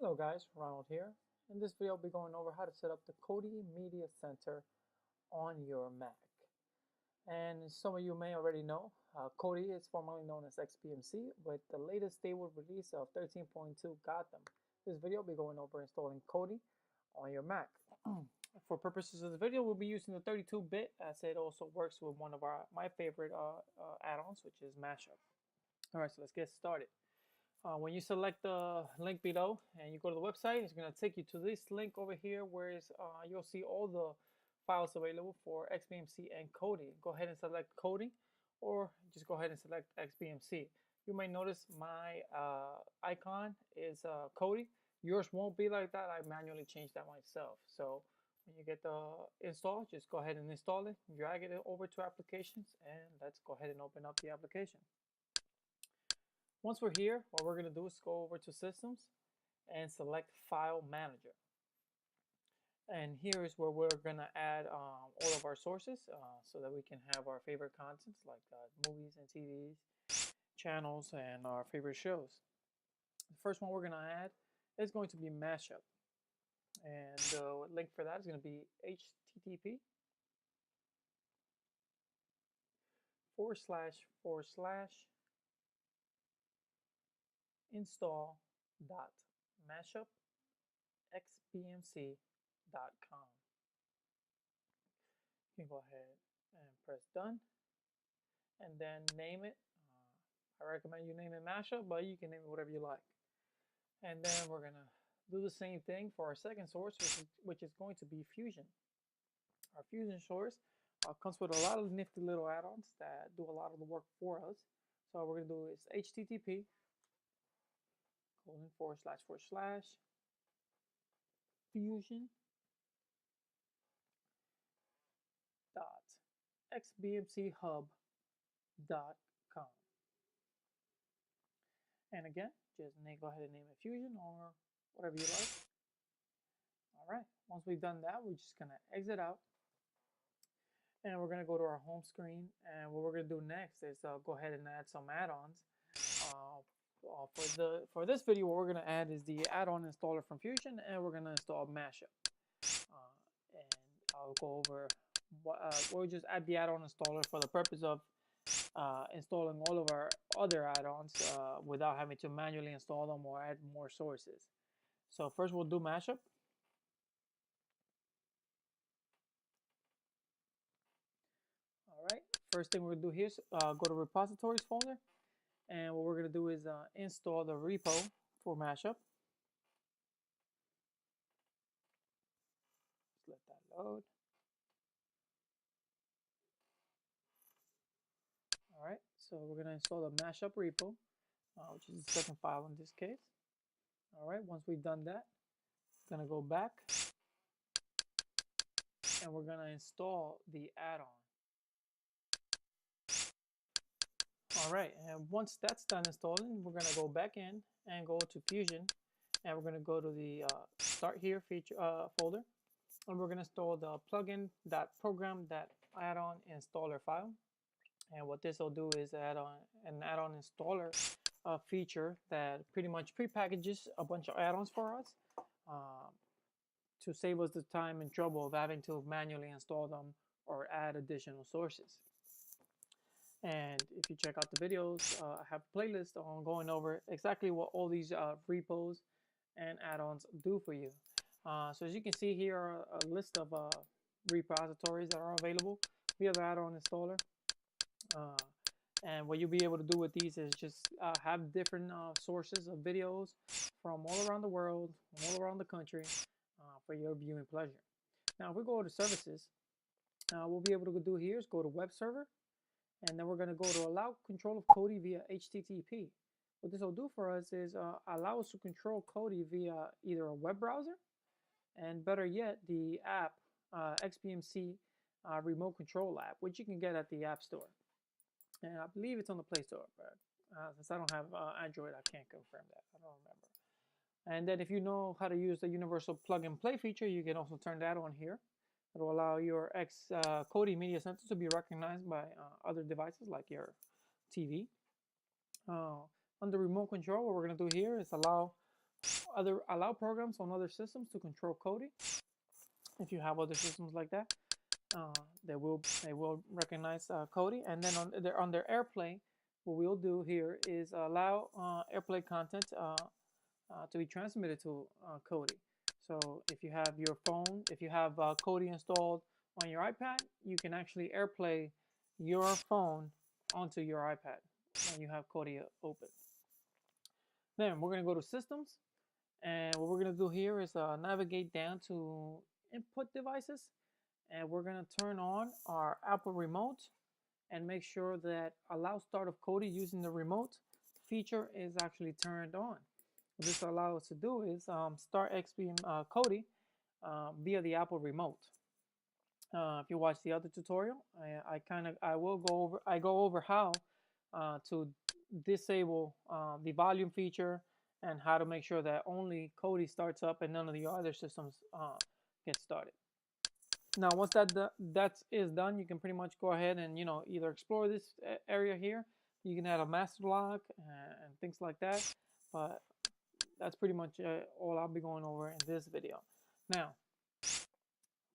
Hello guys, Ronald here. In this video I'll be going over how to set up the Kodi Media Center on your Mac. And some of you may already know, Kodi is formerly known as XBMC, with the latest stable release of 13.2 Gotham. This video will be going over installing Kodi on your Mac. For purposes of the video, we'll be using the 32-bit, as it also works with one of my favorite add-ons, which is Mashup. Alright, so let's get started. When you select the link below and you go to the website, it's going to take you to this link over here where you'll see all the files available for XBMC and Kodi. Go ahead and select Kodi, or just go ahead and select XBMC. You may notice my icon is Kodi. Yours won't be like that. I manually changed that myself. So when you get the install, just go ahead and install it, drag it over to applications, and let's go ahead and open up the application. Once we're here, what we're going to do is go over to Systems and select File Manager. And here is where we're going to add all of our sources so that we can have our favorite contents like movies and TVs, channels, and our favorite shows. The first one we're going to add is going to be Mashup. And the link for that is going to be http://install.mashupxbmc.com. You can go ahead and press done and then name it. I recommend you name it Mashup, but you can name it whatever you like. And then we're going to do the same thing for our second source, which is going to be Fusion. Our Fusion source comes with a lot of nifty little add-ons that do a lot of the work for us. So what we're going to do is http://fusion.xbmchub.com. And again, just go ahead and name it Fusion or whatever you like. All right, once we've done that, we're just going to exit out. And we're going to go to our home screen. And what we're going to do next is go ahead and add some add-ons. For this video, what we're going to add is the add-on installer from Fusion, and we're going to install Mashup. And I'll go over we'll just add the add-on installer for the purpose of installing all of our other add-ons without having to manually install them or add more sources. So first we'll do Mashup. Alright, first thing we're going to do here is go to repositories folder, and what we're going to do is install the repo for Mashup. Just let that load. Alright, so we're going to install the Mashup repo, which is the second file in this case. Alright, once we've done that, we're going to go back, and we're going to install the add-on. Alright, and once that's done installing, we're going to go back in and go to Fusion, and we're going to go to the Start Here feature folder, and we're going to install the plugin.program.addon installer file. And what this will do is add on an add-on installer feature that pretty much pre-packages a bunch of add-ons for us to save us the time and trouble of having to manually install them or add additional sources. And if you check out the videos, I have a playlist on going over exactly what all these repos and add-ons do for you. So as you can see here are a list of repositories that are available via the add-on installer. And what you'll be able to do with these is just have different sources of videos from all around the world, all around the country, for your viewing pleasure. Now, if we go to services, we'll be able to do here is go to web server, and then we're going to go to allow control of Kodi via HTTP. What this will do for us is allow us to control Kodi via either a web browser, and better yet, the app, XBMC Remote Control app, which you can get at the App Store. And I believe it's on the Play Store, but since I don't have Android, I can't confirm that. I don't remember. And then if you know how to use the universal plug and play feature, you can also turn that on here. It will allow your Kodi Media Center to be recognized by other devices like your TV. Under remote control, what we're going to do here is allow other allow programs on other systems to control Kodi. If you have other systems like that, they will recognize Kodi. And then on their AirPlay, what we'll do here is allow AirPlay content to be transmitted to Kodi. So if you have your phone, if you have Kodi installed on your iPad, you can actually AirPlay your phone onto your iPad when you have Kodi open. Then we're going to go to Systems, and what we're going to do here is navigate down to Input Devices, and we're going to turn on our Apple Remote and make sure that Allow Start of Kodi using the remote feature is actually turned on. What this allows us to do is start XP Kodi via the Apple Remote. If you watch the other tutorial, I go over how to disable the volume feature and how to make sure that only Kodi starts up and none of the other systems get started. Now, once that is done, you can pretty much go ahead and either explore this area here. You can add a master lock and things like that, but that's pretty much all I'll be going over in this video. Now,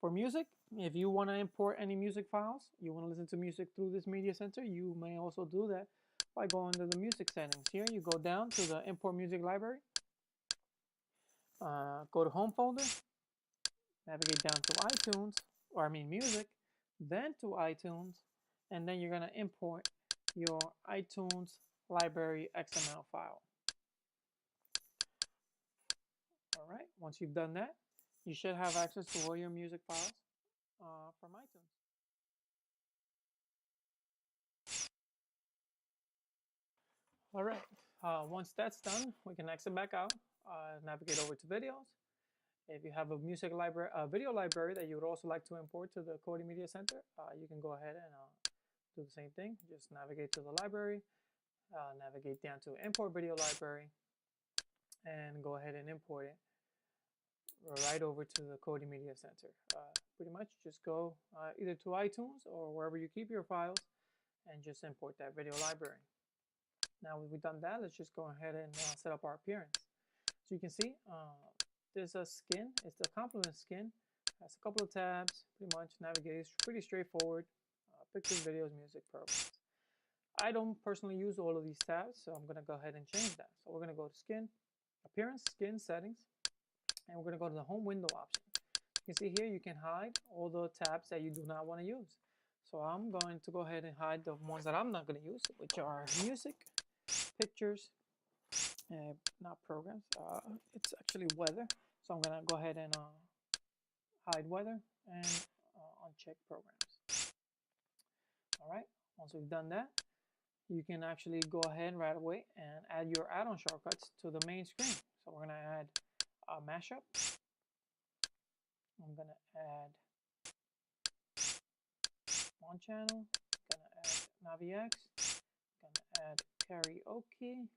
for music, if you want to import any music files, you want to listen to music through this media center, you may also do that by going to the music settings. Here, you go down to the import music library, go to home folder, navigate down to iTunes, music, then to iTunes, and then you're going to import your iTunes library XML file. All right, once you've done that, you should have access to all your music files from iTunes. All right, once that's done, we can exit back out, navigate over to videos. If you have a music library, a video library that you would also like to import to the Kodi Media Center, you can go ahead and do the same thing. Just navigate to the library, navigate down to import video library, and go ahead and import it right over to the Kodi Media Center. Pretty much just go either to iTunes or wherever you keep your files and just import that video library. Now we've done that, let's just go ahead and set up our appearance. So you can see there's a skin, it's the complement skin, has a couple of tabs, pretty much navigates pretty straightforward, pictures, videos, music, programs. I don't personally use all of these tabs, so I'm going to go ahead and change that. So we're going to go to Skin, Appearance, Skin Settings, and we're going to go to the Home Window option. You can see here you can hide all the tabs that you do not want to use. So I'm going to go ahead and hide the ones that I'm not going to use, which are Music, Pictures, not Programs, it's actually Weather. So I'm going to go ahead and hide Weather and uncheck Programs. All right, once we've done that, you can actually go ahead right away and add your add-on shortcuts to the main screen. So we're going to add a mashup. I'm going to add one channel. I'm going to add NaviX. I'm going to add karaoke.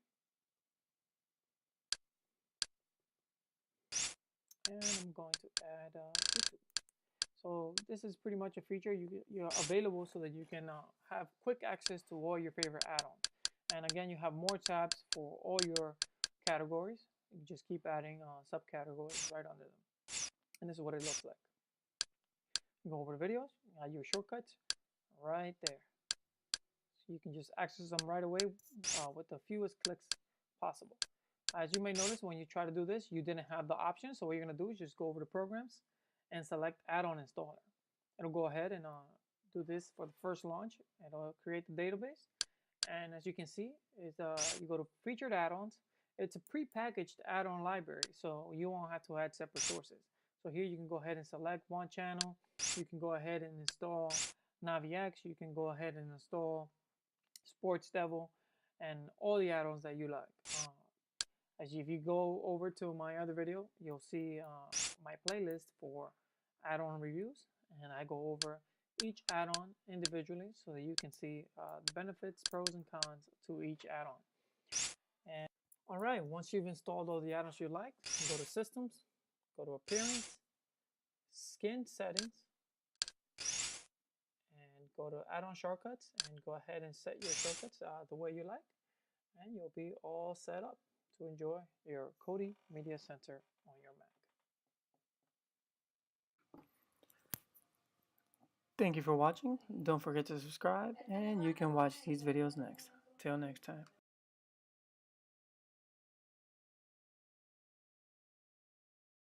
And I'm going to add YouTube. So this is pretty much a feature you're available so that you can have quick access to all your favorite add-ons. And again, you have more tabs for all your categories. You just keep adding subcategories right under them. And this is what it looks like. You go over to videos, add your shortcuts right there. So you can just access them right away with the fewest clicks possible. As you may notice, when you try to do this, you didn't have the option. So what you're going to do is just go over to Programs and select Add-on Installer. It'll go ahead and do this for the first launch. It'll create the database. And as you can see, you go to Featured Add-ons. It's a pre-packaged add-on library, so you won't have to add separate sources. So here you can go ahead and select one channel. You can go ahead and install NaviX. You can go ahead and install Sports Devil and all the add-ons that you like. If you go over to my other video, you'll see my playlist for add-on reviews, and I go over each add-on individually so that you can see the benefits, pros, and cons to each add-on. And all right, once you've installed all the add-ons you like, go to Systems, go to Appearance, Skin Settings, and go to Add-on Shortcuts, and go ahead and set your shortcuts the way you like, and you'll be all set up to enjoy your Kodi Media Center on your Mac. Thank you for watching. Don't forget to subscribe, and you can watch these videos next. Till next time.